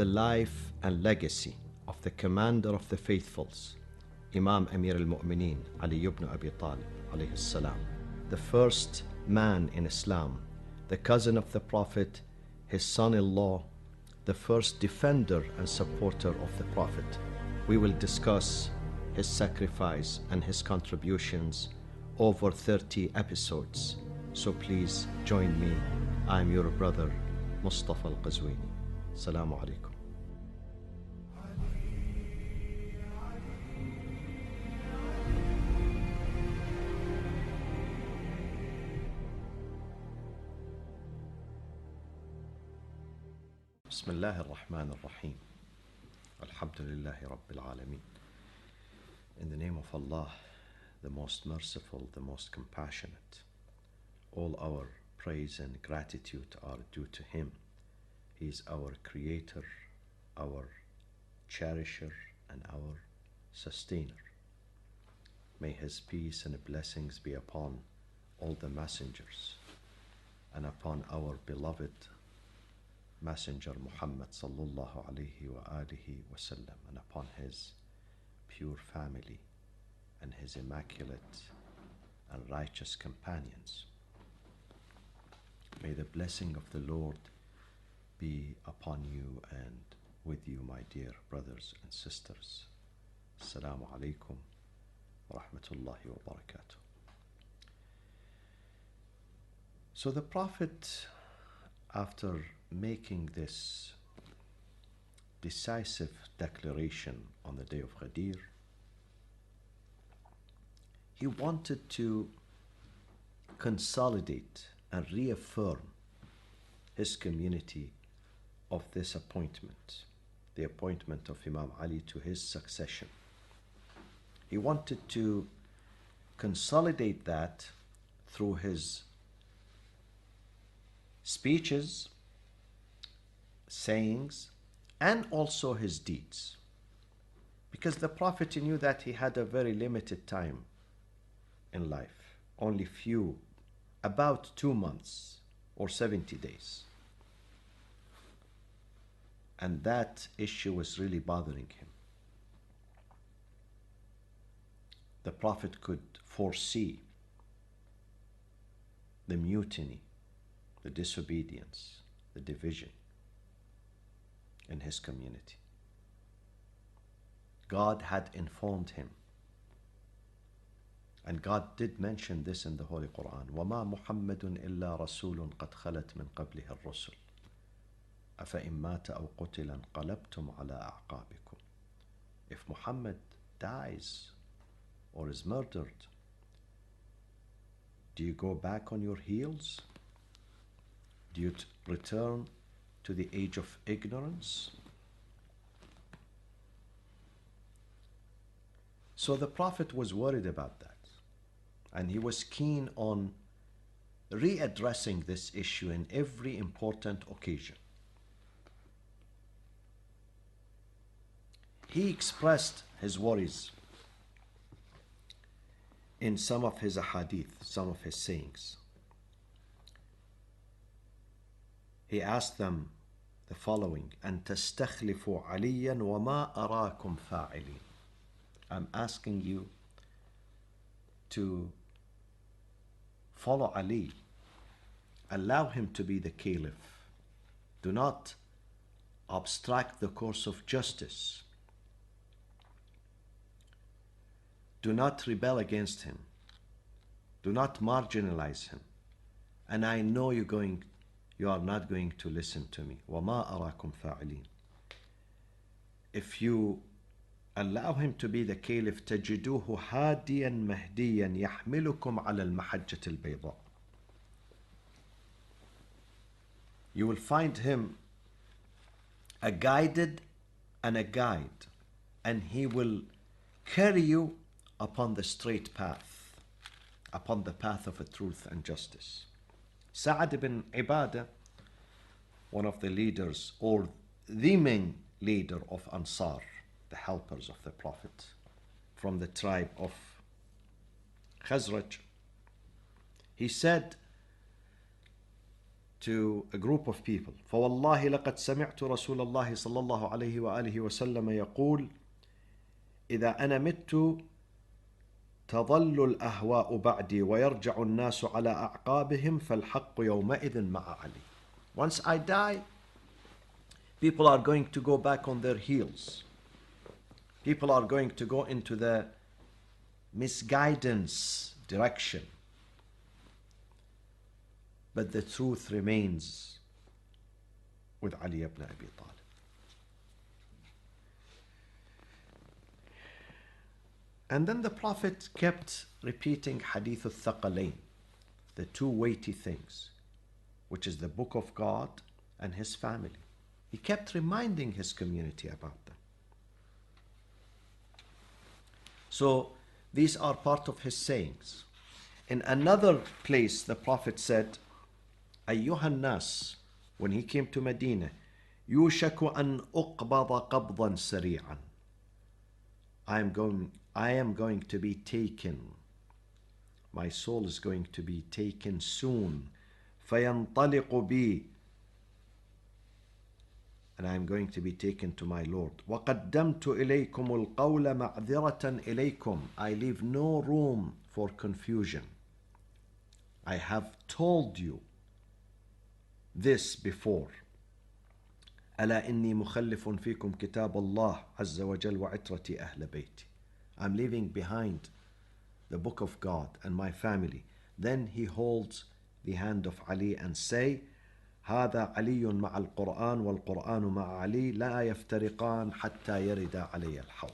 the life and legacy of the commander of the faithfuls, Imam Amir al-Mu'mineen, Ali ibn Abi Talib, alayhi salam, the first man in Islam, the cousin of the Prophet, his son-in-law, the first defender and supporter of the Prophet. We will discuss his sacrifice and his contributions over 30 episodes. So please join me. I'm your brother, Moustafa Qazwini. Assalamu alaikum. بسم الله الرحمن الرحيم. Alhamdulillahi Rabbil Alameen. In the name of Allah, the most merciful, the most compassionate. All our praise and gratitude are due to Him. He is our Creator, our Cherisher, and our Sustainer. May His peace and blessings be upon all the messengers and upon our beloved Messenger Muhammad sallallahu alayhi wa alihi wasallam, and upon his pure family and his immaculate and righteous companions. May the blessing of the Lord be upon you and with you, my dear brothers and sisters. Assalamu alaikum wa rahmatullahi wa barakatuh. So the Prophet, after making this decisive declaration on the day of Ghadir, he wanted to consolidate and reaffirm his community of this appointment, the appointment of Imam Ali to his succession. He wanted to consolidate that through his speeches, sayings, and also his deeds. Because the Prophet knew that he had a very limited time in life, only about 2 months or 70 days. And that issue was really bothering him. The Prophet could foresee the mutiny, the disobedience, the division in his community. God had informed him. And God did mention this in the Holy Quran. وَمَا مُحَمَّدٌ إِلَّا رَسُولٌ قَدْ خَلَتْ مِنْ قَبْلِهِ الرُّسُلُ أَفَإِن مَاتَ أَوْ قُتِلَ انقَلَبْتُمْ عَلَىٰ أَعْقَابِكُمْ. If Muhammad dies or is murdered, do you go back on your heels? Do you return to the age of ignorance? So the Prophet was worried about that, and he was keen on readdressing this issue in every important occasion. He expressed his worries in some of his ahadith, some of his sayings. He asked them the following: أن تستخلفوا عليا وما أراكم فاعلين. I'm asking you to follow Ali. Allow him to be the caliph. Do not obstruct the course of justice. Do not rebel against him. Do not marginalize him. And I know you are not going to listen to me. وَمَا أَرَاكُمْ فَاعِلِينَ. If you allow him to be the caliph, تَجِدُوهُ هَادِيًا مَهْدِيًا يَحْمِلُكُمْ عَلَى الْمَحَجَّةِ الْبَيْضَاءِ. You will find him a guided and a guide, and he will carry you upon the straight path, upon the path of truth and justice. Sa'ad ibn Ibadah, one of the leaders, or the main leader of Ansar, the helpers of the Prophet, from the tribe of Khazraj, he said, to a group of people. فوالله لقد سمعت رسول الله صلى الله عليه وآله وسلم يقول إذا أنا مت تظل الأهواء بعدي ويرجع الناس على أعقابهم فالحق يومئذ مع علي. Once I die, people are going to go back on their heels. People are going to go into the misguidance direction. But the truth remains with Ali ibn Abi Talib. And then the Prophet kept repeating Hadith al-Thaqalain, the two weighty things, which is the Book of God and his family. He kept reminding his community about them. So these are part of his sayings. In another place, the Prophet said, أيها الناس, when he came to Medina, يوشك أن أقبض قبضا سريعا. I am going to be taken. My soul is going to be taken soon. فينطلق بي, and I am going to be taken to my Lord. وقدمت إليكم القول معذرة إليكم. I leave no room for confusion. I have told you this before. ألا إني مخلف فيكم كتاب الله عز وجل وعترتي أهل بيتي. I'm leaving behind the book of God and my family. Then he holds the hand of Ali and say, هذا علي مع القرآن والقرآن مع علي لا يفترقان حتى يرد علي الحوض.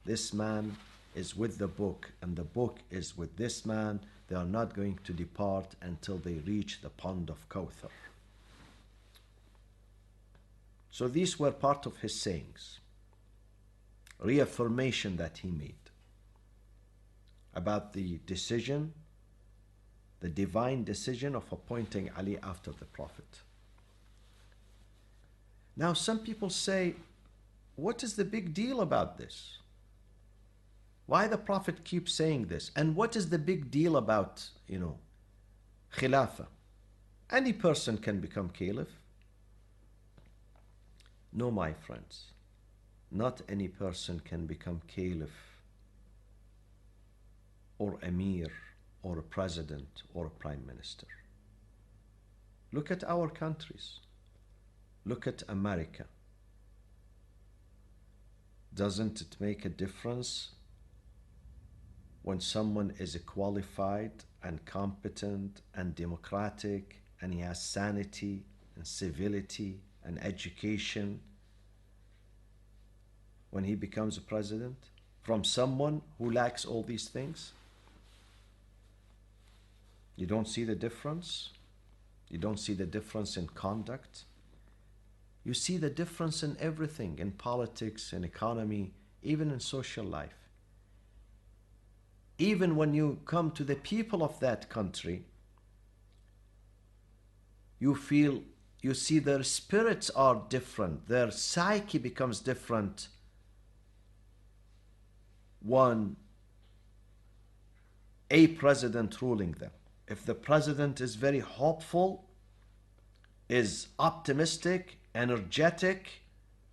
This man is with the book and the book is with this man. They are not going to depart until they reach the pond of Kawthar. So these were part of his sayings, reaffirmation that he made about the decision, the divine decision of appointing Ali after the Prophet. Now some people say, what is the big deal about this? Why the Prophet keeps saying this? And what is the big deal about, Khilafah? Any person can become caliph. No, my friends, not any person can become caliph or emir or a president or a prime minister. Look at our countries. Look at America. Doesn't it make a difference when someone is qualified and competent and democratic and he has sanity and civility and education, when he becomes a president, from someone who lacks all these things? You don't see the difference? You don't see the difference in conduct? You see the difference in everything, in politics, in economy, even in social life. Even when you come to the people of that country, you see their spirits are different, their psyche becomes different. A president ruling them. If the president is very hopeful, is optimistic, energetic,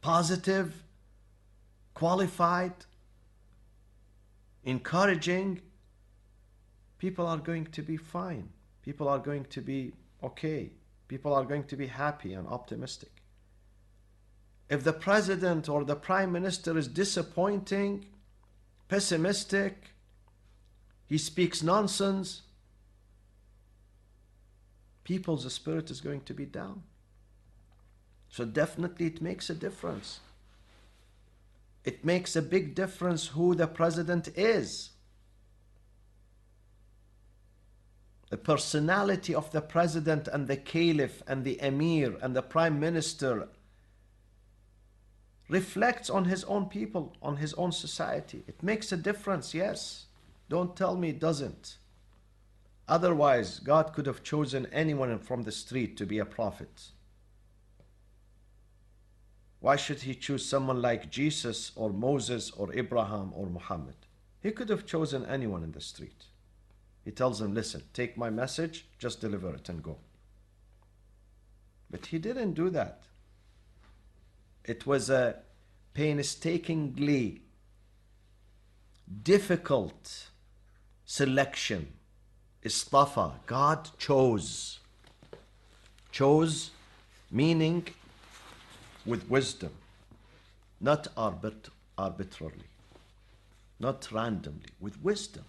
positive, qualified, encouraging, people are going to be fine. People are going to be okay. People are going to be happy and optimistic. If the president or the prime minister is disappointing, pessimistic, he speaks nonsense, people's spirit is going to be down. So definitely it makes a difference. It makes a big difference who the president is. The personality of the president and the caliph and the emir and the prime minister reflects on his own people, on his own society. It makes a difference, yes. Don't tell me it doesn't. Otherwise, God could have chosen anyone from the street to be a prophet. Why should he choose someone like Jesus or Moses or Abraham or Muhammad? He could have chosen anyone in the street. He tells them, listen, take my message, just deliver it and go. But he didn't do that. It was a painstakingly difficult selection. Istafa, God chose. Chose meaning with wisdom, not arbitrarily, not randomly, with wisdom.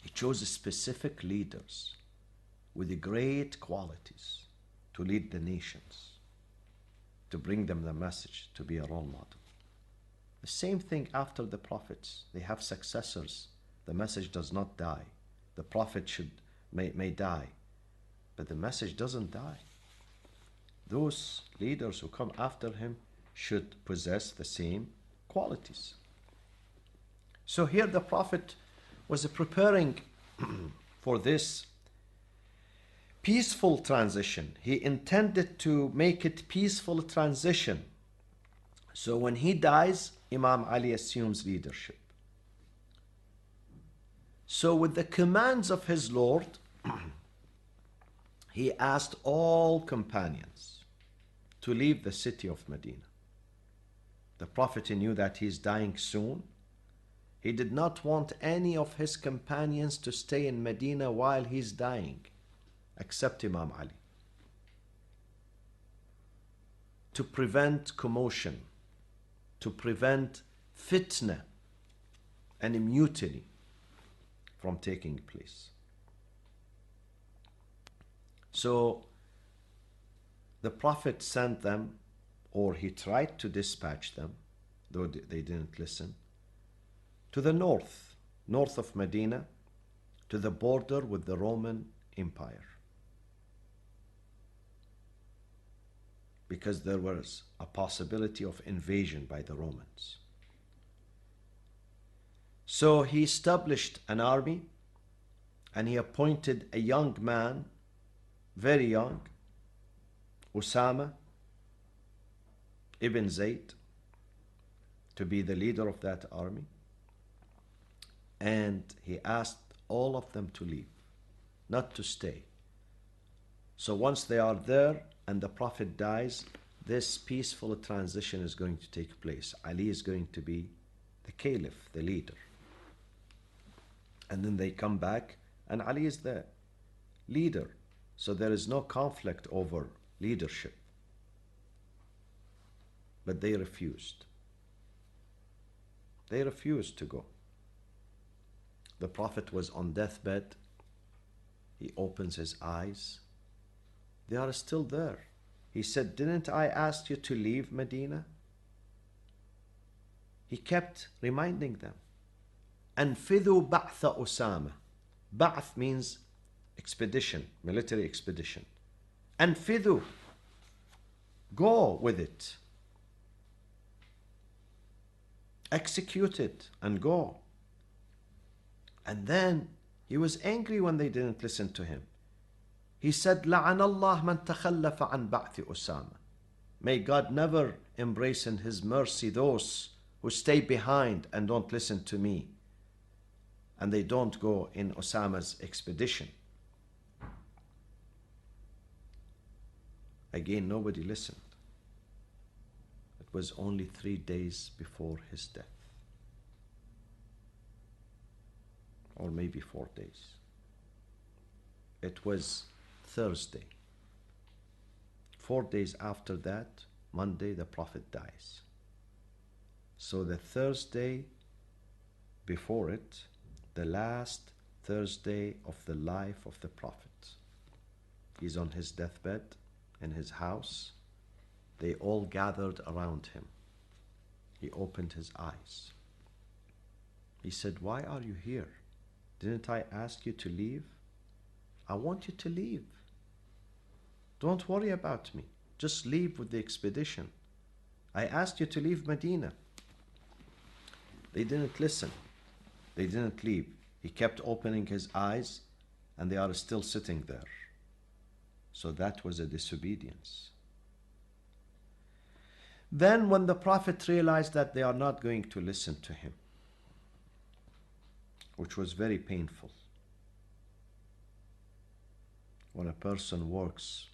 He chose specific leaders with great qualities to lead the nations, to bring them the message, to be a role model. The same thing after the prophets. They have successors. The message does not die. The prophet may die, but the message doesn't die. Those leaders who come after him should possess the same qualities. So here the prophet was preparing for this peaceful transition. He intended to make it peaceful transition. So when he dies, Imam Ali assumes leadership. So with the commands of his Lord, he asked all companions to leave the city of Medina. The Prophet knew that he's dying soon. He did not want any of his companions to stay in Medina while he's dying, except Imam Ali, to prevent commotion, to prevent fitna and mutiny from taking place. So the Prophet sent them, or he tried to dispatch them, though they didn't listen, to the north of Medina, to the border with the Roman Empire. Because there was a possibility of invasion by the Romans. So he established an army, and he appointed a young man, very young, Usama ibn Zayd, to be the leader of that army. And he asked all of them to leave, not to stay. So once they are there and the Prophet dies, this peaceful transition is going to take place. Ali is going to be the caliph, the leader. And then they come back and Ali is the leader. So there is no conflict over leadership. But they refused. They refused to go. The Prophet was on deathbed. He opens his eyes. They are still there. He said, "Didn't I ask you to leave Medina?" He kept reminding them. أنفذوا بعث أسامة. Ba'th means expedition, military expedition. أنفذوا. Go with it. Execute it and go. And then he was angry when they didn't listen to him. He said, لعن الله من تخلف عن بعث أسامة. May God never embrace in His mercy those who stay behind and don't listen to me, and they don't go in Osama's expedition. Again, nobody listened. It was only 3 days before his death, or maybe 4 days. It was Thursday. 4 days after that, Monday, the Prophet dies. So the Thursday before it, the last Thursday of the life of the Prophet, he's on his deathbed in his house. They all gathered around him. He opened his eyes. He said, "Why are you here? Didn't I ask you to leave? I want you to leave. Don't worry about me. Just leave with the expedition. I asked you to leave Medina." They didn't listen. They didn't leave. He kept opening his eyes, and they are still sitting there. So that was a disobedience. Then when the Prophet realized that they are not going to listen to him, which was very painful. When a person works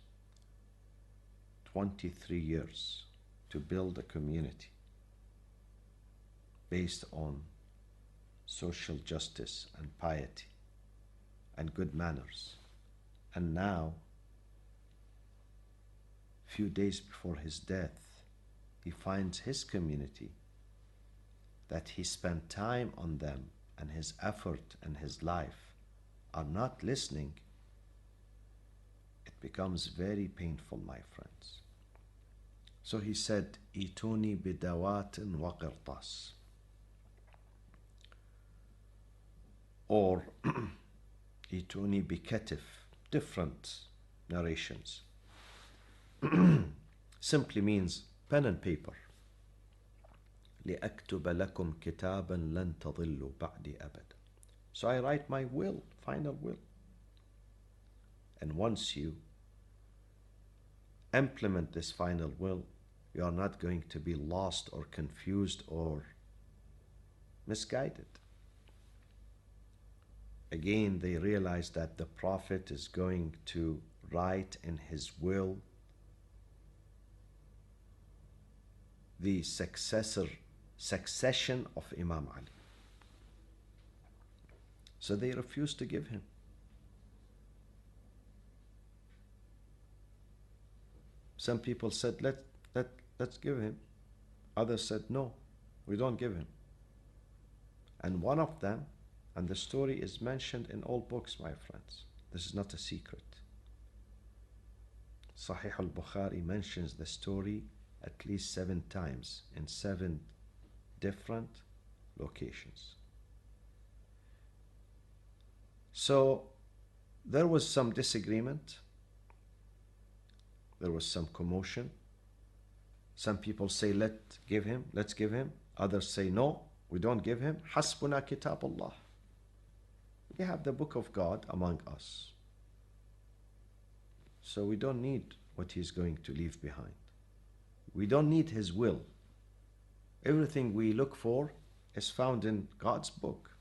23 years to build a community based on social justice and piety and good manners. And now, few days before his death, he finds his community that he spent time on them and his effort and his life are not listening. It becomes very painful, my friends. So he said, "Ituni bidawatin wa qirtas," or "Ituni bikatif," different narrations. Simply means pen and paper. لأكتب لكم كتابا لن تضلوا بعدي أبدا. So I write my will, final will. And once you implement this final will, you are not going to be lost or confused or misguided. Again, they realize that the Prophet is going to write in his will the succession of Imam Ali. So they refused to give him. Some people said, let's give him. Others said, no, we don't give him. And one of them, and the story is mentioned in all books, my friends. This is not a secret. Sahih al-Bukhari mentions the story at least 7 times in 7 different locations. So there was some disagreement. There was some commotion. Some people say, let's give him. Others say, no, we don't give him. Hasbuna kitab Allah. We have the book of God among us. So we don't need what he's going to leave behind. We don't need his will. Everything we look for is found in God's book,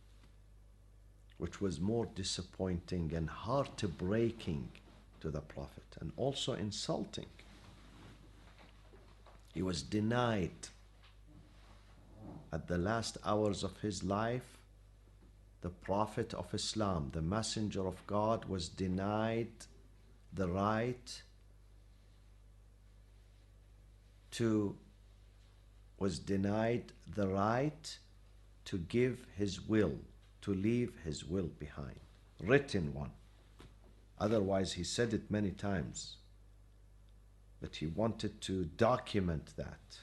which was more disappointing and heartbreaking to the Prophet and also insulting. He was denied at the last hours of his life. The Prophet of Islam, the Messenger of God, was denied the right to give his will, to leave his will behind, written one. Otherwise, he said it many times, but he wanted to document that.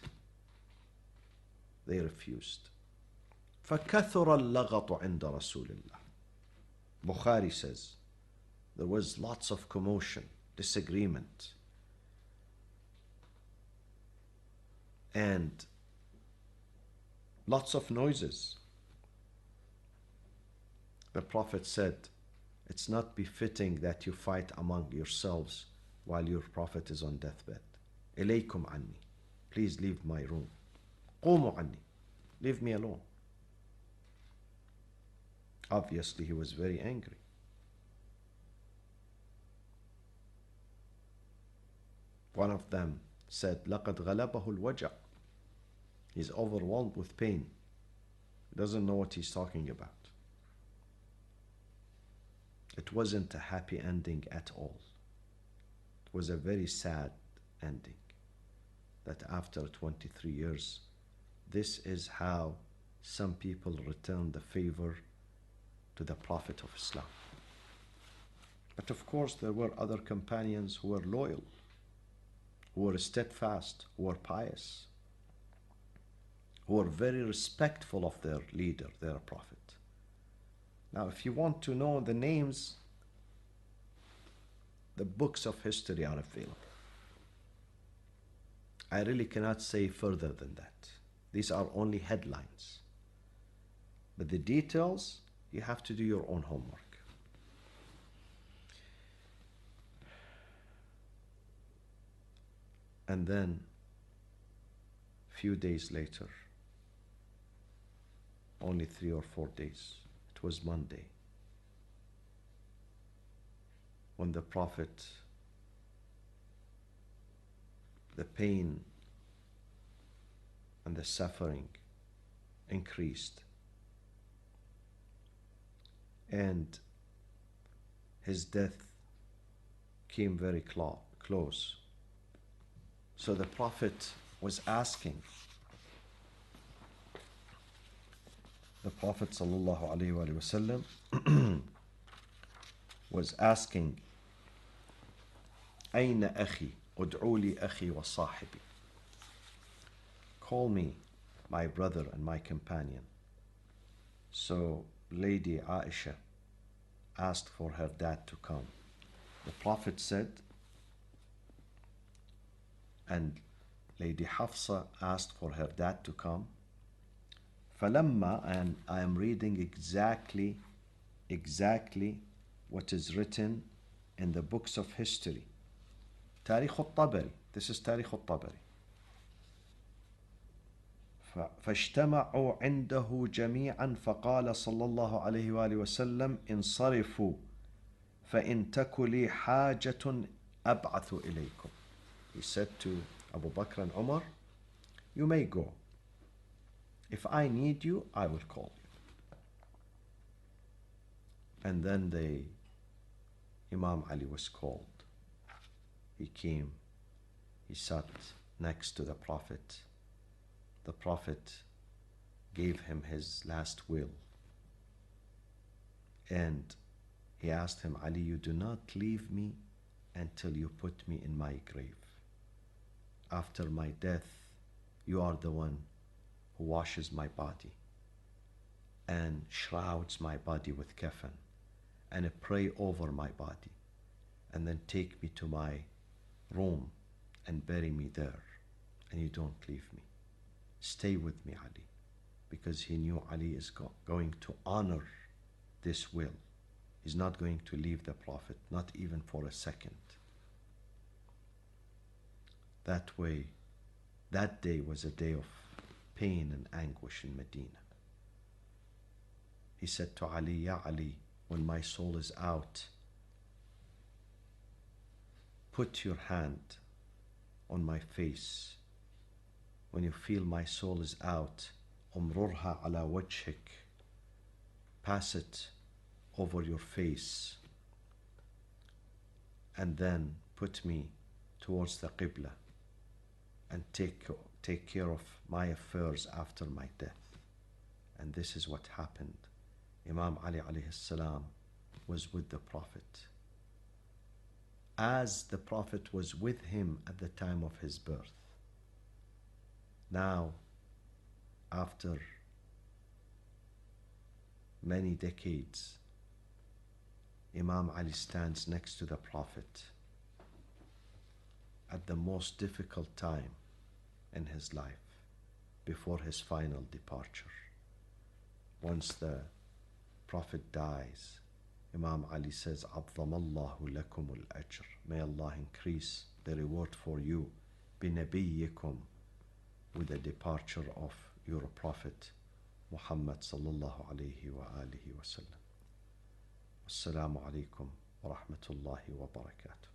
They refused. فَكَثُرَ اللَّغَطُ عِنْدَ رَسُولِ اللَّهِ. Bukhari says, there was lots of commotion, disagreement, and lots of noises. The Prophet said, it's not befitting that you fight among yourselves while your Prophet is on deathbed. إِلَيْكُمْ عَنِّي. Please leave my room. قُومُوا عَنِّي. Leave me alone. Obviously, he was very angry. One of them said, لَقَدْ غَلَبَهُ الْوَجَعُ. He's overwhelmed with pain. He doesn't know what he's talking about. It wasn't a happy ending at all. It was a very sad ending. That after 23 years, this is how some people return the favor to the Prophet of Islam. But of course, there were other companions who were loyal, who were steadfast, who were pious, who were very respectful of their leader, their Prophet. Now, if you want to know the names, the books of history are available. I really cannot say further than that. These are only headlines. But the details, you have to do your own homework. And then, a few days later, only 3 or 4 days, it was Monday, when the Prophet the pain and the suffering increased, and his death came very close. So the Prophet was asking, the Prophet sallallahu alaihi wasallam was asking, أين أخي ادعوا لي أخي وصاحبي. Call me my brother and my companion. So Lady Aisha asked for her dad to come. The Prophet said, and Lady Hafsa asked for her dad to come. فلما, and I am reading exactly what is written in the books of history. تاريخ الطبري. This is تاريخ الطبري. فاجتمعوا عنده جميعا فقال صلى الله عليه وآله وسلم انصرفوا فإن تك لي حاجة أبعث إليكم. He said to Abu Bakr and Umar, you may go. If I need you, I will call you. And then Imam Ali was called. He came, he sat next to the Prophet. The Prophet gave him his last will. And he asked him, Ali, you do not leave me until you put me in my grave. After my death, you are the one who washes my body and shrouds my body with kafan and pray over my body, and then take me to my room and bury me there, and you don't leave me. Stay with me, Ali, because he knew Ali is going to honor this will. He's not going to leave the Prophet, not even for a second. That way, that day was a day of pain and anguish in Medina. He said to Ali, Ya Ali, when my soul is out, put your hand on my face. When you feel my soul is out, umrurha ala wajhik, pass it over your face, and then put me towards the Qibla and take care of my affairs after my death. And this is what happened. Imam Ali alayhi salam was with the Prophet, as the Prophet was with him at the time of his birth. Now, after many decades, Imam Ali stands next to the Prophet at the most difficult time in his life, before his final departure. Once the Prophet dies, Imam Ali says, عَظَّمَ اللَّهُ لَكُمُ الْأَجْرِ. May Allah increase the reward for you, بِنَبِيِّكُمْ, with the departure of your Prophet Muhammad sallallahu alayhi wa alihi wa sallam. Assalamu alaikum wa rahmatullahi wa barakatuh.